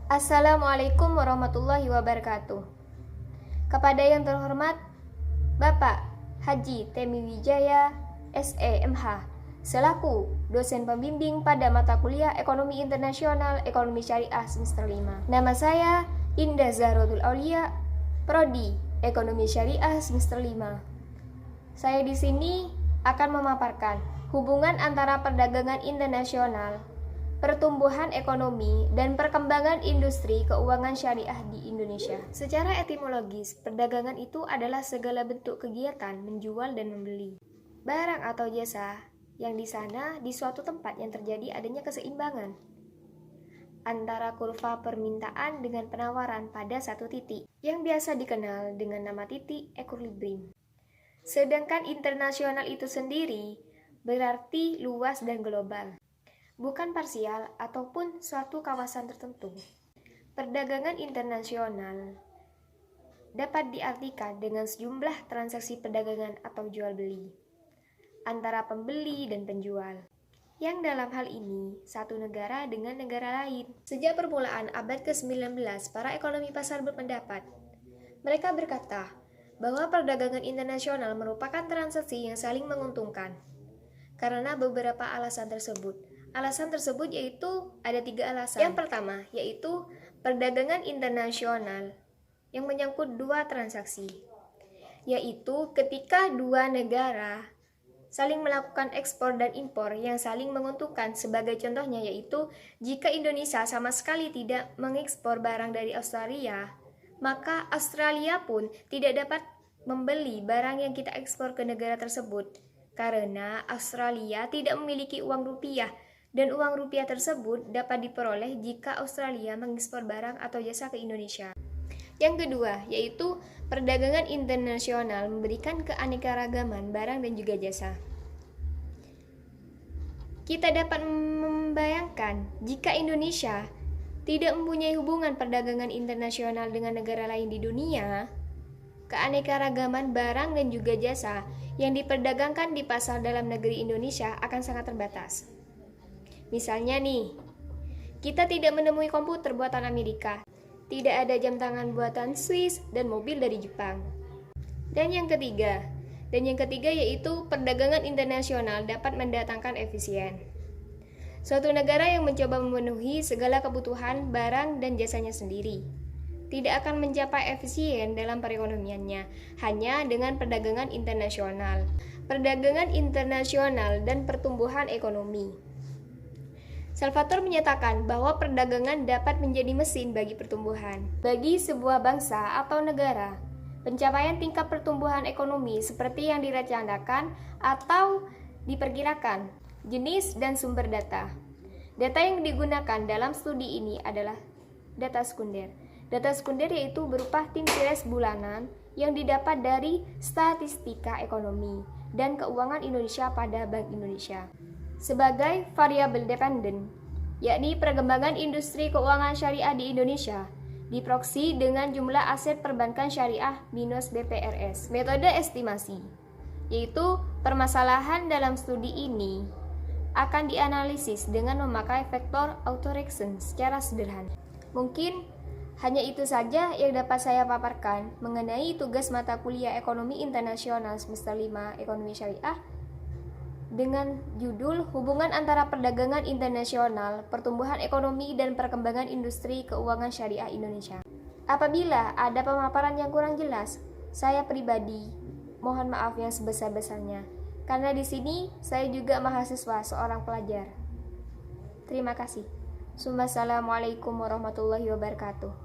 Assalamualaikum warahmatullahi wabarakatuh. Kepada yang terhormat Bapak Haji Temi Wijaya, SEMH, selaku dosen pembimbing pada mata kuliah Ekonomi Internasional Ekonomi Syariah semester 5. Nama saya Indah Zahrotul Aulia, Prodi Ekonomi Syariah semester 5. Saya di sini akan memaparkan hubungan antara perdagangan internasional, pertumbuhan ekonomi, dan perkembangan industri keuangan syariah di Indonesia. Secara etimologis, perdagangan itu adalah segala bentuk kegiatan menjual dan membeli barang atau jasa yang di sana di suatu tempat yang terjadi adanya keseimbangan antara kurva permintaan dengan penawaran pada satu titik yang biasa dikenal dengan nama titik equilibrium. Sedangkan internasional itu sendiri berarti luas dan global, bukan parsial ataupun suatu kawasan tertentu. Perdagangan internasional dapat diartikan dengan sejumlah transaksi perdagangan atau jual beli antara pembeli dan penjual, yang dalam hal ini satu negara dengan negara lain. Sejak permulaan abad ke-19, para ekonomi pasar berpendapat. Mereka berkata bahwa perdagangan internasional merupakan transaksi yang saling menguntungkan karena beberapa alasan tersebut. Alasan tersebut yaitu ada 3 alasan. Yang pertama yaitu perdagangan internasional yang menyangkut 2 transaksi, yaitu ketika 2 negara saling melakukan ekspor dan impor yang saling menguntungkan. Sebagai contohnya yaitu jika Indonesia sama sekali tidak mengekspor barang dari Australia, maka Australia pun tidak dapat membeli barang yang kita ekspor ke negara tersebut karena Australia tidak memiliki uang rupiah, dan uang rupiah tersebut dapat diperoleh jika Australia mengekspor barang atau jasa ke Indonesia. Yang kedua, yaitu perdagangan internasional memberikan keanekaragaman barang dan juga jasa. Kita dapat membayangkan jika Indonesia tidak mempunyai hubungan perdagangan internasional dengan negara lain di dunia, keanekaragaman barang dan juga jasa yang diperdagangkan di pasar dalam negeri Indonesia akan sangat terbatas. Misalnya nih, kita tidak menemui komputer buatan Amerika, tidak ada jam tangan buatan Swiss, dan mobil dari Jepang. Dan yang ketiga yaitu perdagangan internasional dapat mendatangkan efisien. Suatu negara yang mencoba memenuhi segala kebutuhan barang dan jasanya sendiri tidak akan mencapai efisien dalam perekonomiannya hanya dengan perdagangan internasional. Perdagangan internasional dan pertumbuhan ekonomi. Salvatore menyatakan bahwa perdagangan dapat menjadi mesin bagi pertumbuhan. Bagi sebuah bangsa atau negara, pencapaian tingkat pertumbuhan ekonomi seperti yang direncanakan atau diperkirakan, jenis dan sumber data. Data yang digunakan dalam studi ini adalah data sekunder. Data sekunder yaitu berupa tim series bulanan yang didapat dari Statistika Ekonomi dan Keuangan Indonesia pada Bank Indonesia. Sebagai variabel dependen, yakni perkembangan industri keuangan syariah di Indonesia, diproksi dengan jumlah aset perbankan syariah minus BPRS. Metode estimasi, yaitu permasalahan dalam studi ini akan dianalisis dengan memakai vektor autoregresi secara sederhana. Mungkin hanya itu saja yang dapat saya paparkan mengenai tugas mata kuliah Ekonomi Internasional semester 5 Ekonomi Syariah dengan judul Hubungan Antara Perdagangan Internasional, Pertumbuhan Ekonomi, dan Perkembangan Industri Keuangan Syariah Indonesia. Apabila ada pemaparan yang kurang jelas, saya pribadi mohon maaf yang sebesar-besarnya, karena di sini saya juga mahasiswa, seorang pelajar. Terima kasih. Wassalamualaikum warahmatullahi wabarakatuh.